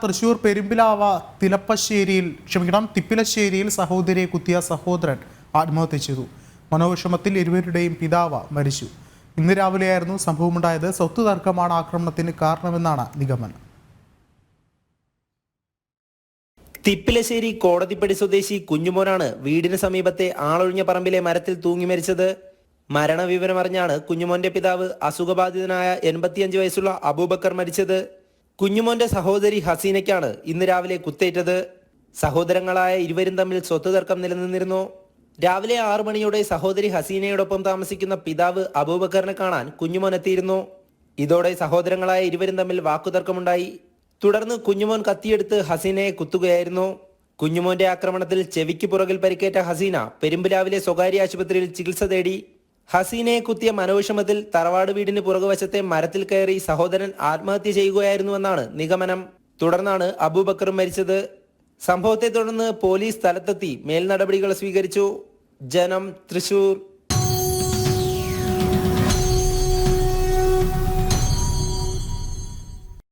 തൃശൂർ പെരുമ്പിലാവ തിപ്പിലശ്ശേരിയിൽ സഹോദരിയെ കുത്തിയ സഹോദരൻ ആത്മഹത്യ ചെയ്തു. മനോവിഷമത്തിൽ ഇരുവരുടെയും പിതാവ് മരിച്ചു. ഇന്ന് രാവിലെയായിരുന്നു സംഭവമുണ്ടായത്. സ്വത്ത് തർക്കമാണ് ആക്രമണത്തിന് കാരണമെന്നാണ് നിഗമനം. തിപ്പിലശ്ശേരി കോടതിപ്പടി സ്വദേശി കുഞ്ഞുമോനാണ് വീടിന് സമീപത്തെ ആളൊഴിഞ്ഞ പറമ്പിലെ മരത്തിൽ തൂങ്ങി മരിച്ചത്. മരണവിവരമറിഞ്ഞാണ് കുഞ്ഞുമോന്റെ പിതാവ് അസുഖബാധിതനായ 85 വയസ്സുള്ള അബൂബക്കർ മരിച്ചത്. കുഞ്ഞുമോന്റെ സഹോദരി ഹസീനയ്ക്കാണ് ഇന്ന് രാവിലെ കുത്തേറ്റത്. സഹോദരങ്ങളായ ഇരുവരും തമ്മിൽ സ്വത്ത് തർക്കം നിലനിന്നിരുന്നു. രാവിലെ 6 മണിയോടെ സഹോദരി ഹസീനയോടൊപ്പം താമസിക്കുന്ന പിതാവ് അബൂബക്കറിനെ കാണാൻ കുഞ്ഞുമോൻ എത്തിയിരുന്നു. ഇതോടെ സഹോദരങ്ങളായ ഇരുവരും തമ്മിൽ വാക്കുതർക്കമുണ്ടായി. തുടർന്ന് കുഞ്ഞുമോൻ കത്തിയെടുത്ത് ഹസീനയെ കുത്തുകയായിരുന്നു. കുഞ്ഞുമോന്റെ ആക്രമണത്തിൽ ചെവിക്ക് പുറകിൽ പരിക്കേറ്റ ഹസീന പെരുമ്പിലാവിലെ സ്വകാര്യ ആശുപത്രിയിൽ ചികിത്സ തേടി. ഹസീനയെ കുത്തിയ മനോവിഷമത്തിൽ തറവാട് വീടിന് പുറകുവശത്തെ മരത്തിൽ കയറി സഹോദരൻ ആത്മഹത്യ ചെയ്യുകയായിരുന്നുവെന്നാണ് നിഗമനം. തുടർന്നാണ് അബൂബക്കറും മരിച്ചത്. സംഭവത്തെ തുടർന്ന് പോലീസ് സ്ഥലത്തെത്തി മേൽനടപടികൾ സ്വീകരിച്ചു. ജനം, തൃശൂർ.